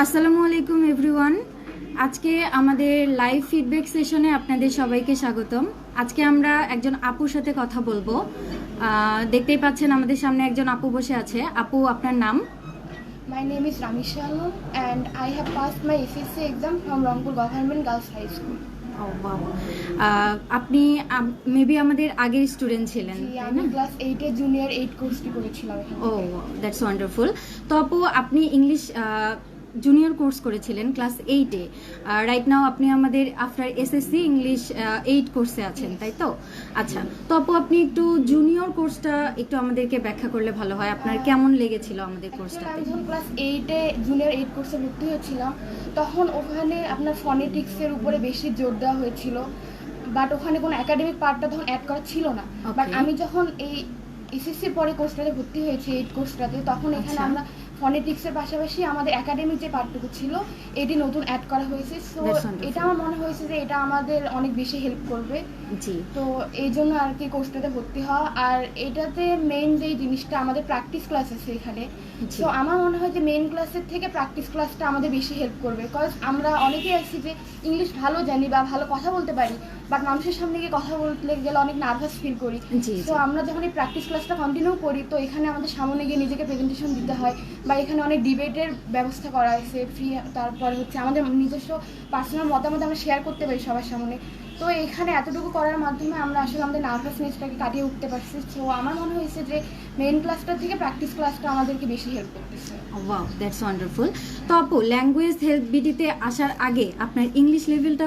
আসসালামু আলাইকুম এভরিওয়ান। আজকে আমাদের লাইভ ফিডব্যাক সেশনে আপনাদের সবাইকে স্বাগতম। আজকে আমরা একজন আপুর সাথে কথা বলবো। দেখতেই পাচ্ছেন আমাদের সামনে একজন আপু বসে আছে। আপু, আপনার নাম? My name is Ramisha Anum and I have passed my SSC exam from Rangpur Government Girls High School. আপনি মেবি আমাদের আগের স্টুডেন্ট ছিলেন, তাই আমি না? ক্লাস 8 এ জুনিয়র 8 কোর্সটি করেছিলাম এখানে। ও, দ্যাটস ওয়ান্ডারফুল। তো আপু, আপনি ইংলিশ জুনিয়র কোর্স করেছিলেন ক্লাস 8-এ। রাইট নাও আপনি আমাদের আফটার এসএসসি ইংলিশ 8 কোর্সে আছেন, তাই তো? আচ্ছা, তো আপু আপনি একটু জুনিয়র কোর্সটা একটু আমাদেরকে ব্যাখ্যা করলে ভালো হয়। আপনার কেমন লেগেছিল আমাদের কোর্সটাতে? আমি যখন ক্লাস 8 এ জুনিয়র 8 কোর্সে ভর্তি হয়েছিলাম তখন ওখানে আপনার ফনেটিক্সের উপরে বেশি জোর দেওয়া হয়েছিল, বাট ওখানে কোনো একাডেমিক পার্টটা তখন অ্যাড করা ছিল না। বাট আমি যখন এই এসএসসির পরে কোর্সটাতে ভর্তি হয়েছি 8 কোর্সটাতে, তখন এখানে আমরা ফনেটিক্সের পাশাপাশি আমাদের একাডেমিক যে পার্টটুকু ছিল এটি নতুন অ্যাড করা হয়েছে। সো এটা আমার মনে হয়েছে যে এটা আমাদের অনেক বেশি হেল্প করবে। জি, তো এই জন্য আর কি কোর্সটাতে ভর্তি হওয়া। আর এটাতে মেইন যেই জিনিসটা আমাদের প্র্যাকটিস ক্লাস আছে এখানে। তো আমার মনে হয় যে মেইন ক্লাসের থেকে প্র্যাকটিস ক্লাসটা আমাদের বেশি হেল্প করবে, বিকজ আমরা অনেকেই আছি যে ইংলিশ ভালো জানি বা ভালো কথা বলতে পারি, বাট মানুষের সামনে গিয়ে কথা বলতে গেলে অনেক নার্ভাস ফিল করি। তো আমরা যখন এই প্র্যাকটিস ক্লাসটা কন্টিনিউ করি তো এখানে আমাদের সামনে গিয়ে নিজেকে প্রেজেন্টেশন দিতে হয়, বা এখানে অনেক ডিবেটের ব্যবস্থা করা হয়েছে ফ্রি। তারপরে হচ্ছে আমাদের নিজস্ব পার্সোনাল মতামত আমরা শেয়ার করতে পারি সবার সামনে। তো এখানে এতটুকু করার মাধ্যমে আমরা আসলে আমাদের নার্ভাসনেসটাকে কাটিয়ে উঠতে পারছি। সো আমার মনে হয়েছে যে মেইন ক্লাসটা থেকে প্র্যাকটিস ক্লাসটা আমাদেরকে বেশি হেল্প করতেছে। Wow, that's wonderful. তো আপু, ল্যাঙ্গুয়েজ হেলথ বিডিতে আসার আগে আপনার ইংলিশ লেভেলটা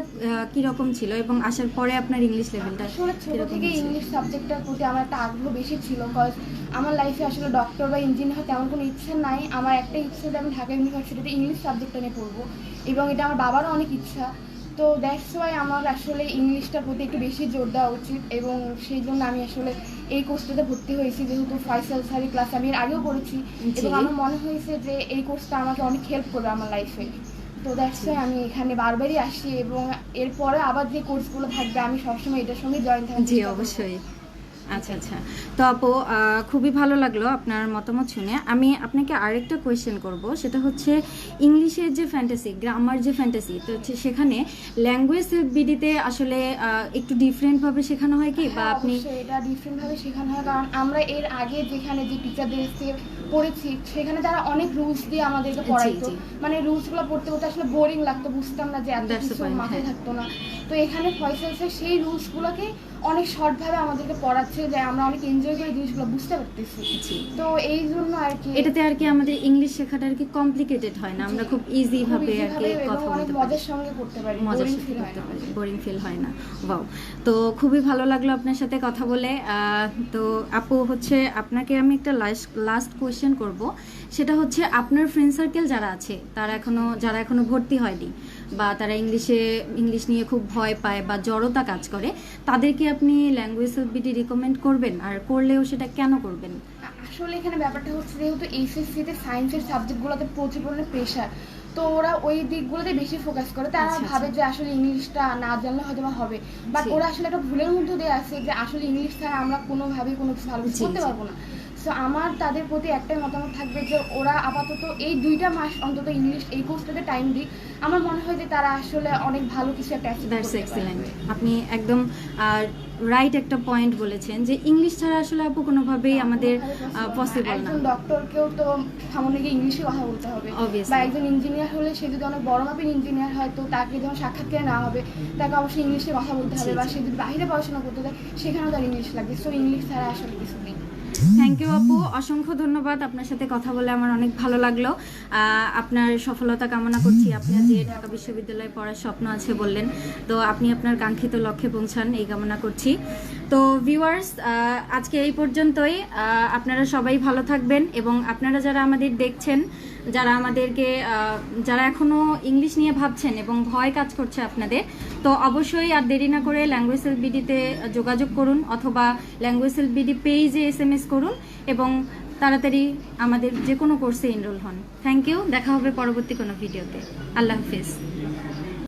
কিরকম ছিল এবং আসার পরে আপনার ইংলিশ লেভেলটা? আসলে ছোটো থেকে ইংলিশ সাবজেক্টটার প্রতি আমার একটা আগ্রহ বেশি ছিল, বিকজ আমার লাইফে আসলে ডক্টর বা ইঞ্জিনিয়ার তেমন কোনো ইচ্ছা নাই। আমার একটা ইচ্ছা যে আমি ঢাকা ইউনিভার্সিটিতে ইংলিশ সাবজেক্টটা নিয়ে পড়বো, এবং এটা আমার বাবারও অনেক ইচ্ছা। তো দ্যাটস ওয়াই আমার আসলে ইংলিশটার প্রতি একটু বেশি জোর দেওয়া উচিত, এবং সেই জন্য আমি আসলে এই কোর্সটাতে ভর্তি হয়েছি। যেহেতু ফয়সাল স্যারের ক্লাস আমি এর আগেও করেছি, এবং আমার মনে হয়েছে যে এই কোর্সটা আমাকে অনেক হেল্প করবে আমার লাইফে। তো দ্যাটস ওয়াই আমি এখানে বারবারই আসি, এবং এরপরে আবার যে কোর্সগুলো থাকবে আমি সবসময় এটার সঙ্গে জয়েন থাকি। জি, অবশ্যই। আচ্ছা আচ্ছা, তো আপু খুবই ভালো লাগলো আপনার মতামত শুনে। আমি আপনাকে আরেকটা কোয়েশ্চেন করব, সেটা হচ্ছে ইংলিশের যে ফ্যান্টাসি, গ্রামার যে ফ্যান্টাসি, তো সেখানে ল্যাঙ্গুয়েজ বিডিতে আসলে একটু ডিফারেন্টভাবে শেখানো হয় কি, বা আপনি? এটা ডিফারেন্টভাবে শেখানো হয়, কারণ আমরা এর আগে যেখানে যে টিচারদের পড়েছি সেখানে তারা অনেক রুলস দিয়ে আমাদেরকে পড়াইতো, মানে রুলসগুলো পড়তে পড়তে আসলে বোরিং লাগতো, বুঝতাম না যে এত কিছু মাথায় থাকতো না। তো এখানে ফয়সাল স্যার সেই রুলসগুলোকে অনেক শর্টভাবে আমাদেরকে পড়াচ্ছে, যে আমরা অনেক এনজয় করে জিনিসগুলো বুঝতে পারতেছি। তো এই জন্য আর কি এটাতে আর কি আমাদের ইংলিশ শেখাটা আর কি কমপ্লিকেটেড হয় না, আমরা খুব ইজি ভাবে আর কি কথা বলতে পারি, মজার সঙ্গে করতে পারি, মজার সাথে করতে পারি, বোরিং ফিল হয় না। ওয়াও, তো খুবই ভালো লাগলো আপনার সাথে কথা বলে। তো আপু হচ্ছে আপনাকে আমি একটা লাস্ট কোয়েশ্চেন করব, সেটা হচ্ছে আপনার ফ্রেন্ড সার্কেল যারা আছে যারা এখনো ভর্তি হয়নি, বা তারা ইংলিশ নিয়ে খুব ভয় পায় বা জড়তা কাজ করে, তাদেরকে আপনি ল্যাঙ্গুয়েজ বিডি রিকমেন্ড করবেন? আর করলেও সেটা কেন করবেন? আসলে এখানে ব্যাপারটা হচ্ছে যেহেতু এইচএসসিতে সায়েন্সের সাবজেক্টগুলোতে প্রচুর পরিমাণে প্রেশার, তো ওরা ওই দিকগুলোতে বেশি ফোকাস করে। তারা ভাবে যে আসলে ইংলিশটা না জানলে হয়তো বা হবে, বাট ওরা আসলে একটা ভুলের মধ্যে দিয়ে আছে যে আসলে ইংলিশ ছাড়া আমরা কোনোভাবেই কোনো কিছু ভালো করতে পারবো না। সো আমার তাদের প্রতি একটাই মতামত থাকবে যে ওরা আপাতত এই 2টা মাস অন্তত ইংলিশ এই কোর্সটাতে টাইম দিক। আমার মনে হয় যে তারা আসলে অনেক ভালো কিছু একটা অ্যাচিভ করতে পারবে। আপনি একদম রাইট একটা পয়েন্ট বলেছেন যে ইংলিশ ছাড়া আসলে আপু কোনোভাবেই আমাদের পসিবল না। একজন ডক্টরকেও তো সামনে গিয়ে ইংলিশে কথা বলতে হবে, বা একজন ইঞ্জিনিয়ার হলে সে যদি অনেক বড় মাপের ইঞ্জিনিয়ার হয় তো তাকে যখন সাক্ষাৎকারে না হবে তাকে অবশ্যই ইংলিশে কথা বলতে হবে, বা সে যদি বাইরে পড়াশোনা করতে যায় সেখানেও তার ইংলিশ লাগবে। সো ইংলিশ ছাড়া আসলে কিছু নেই। থ্যাংক ইউ আপু, অসংখ্য ধন্যবাদ। আপনার সাথে কথা বলে আমার অনেক ভালো লাগলো। আপনার সফলতা কামনা করছি। আপনার যে ঢাকা বিশ্ববিদ্যালয়ে পড়ার স্বপ্ন আছে বললেন, তো আপনি আপনার কাঙ্ক্ষিত লক্ষ্যে পৌঁছান এই কামনা করছি। তো ভিউয়ার্স, আজকে এই পর্যন্তই। আপনারা সবাই ভালো থাকবেন, এবং আপনারা যারা আমাদের দেখছেন, যারা এখনও ইংলিশ নিয়ে ভাবছেন এবং ভয় কাজ করছে আপনাদের, তো অবশ্যই আর দেরি না করে ল্যাঙ্গুয়েজ বিডিতে যোগাযোগ করুন, অথবা ল্যাঙ্গুয়েজ বিডি পেজে SMS করুন, এবং তাড়াতাড়ি আমাদের যে কোনো কোর্সে এনরোল হন। থ্যাংক ইউ, দেখা হবে পরবর্তী কোনো ভিডিওতে। আল্লাহ হাফিজ।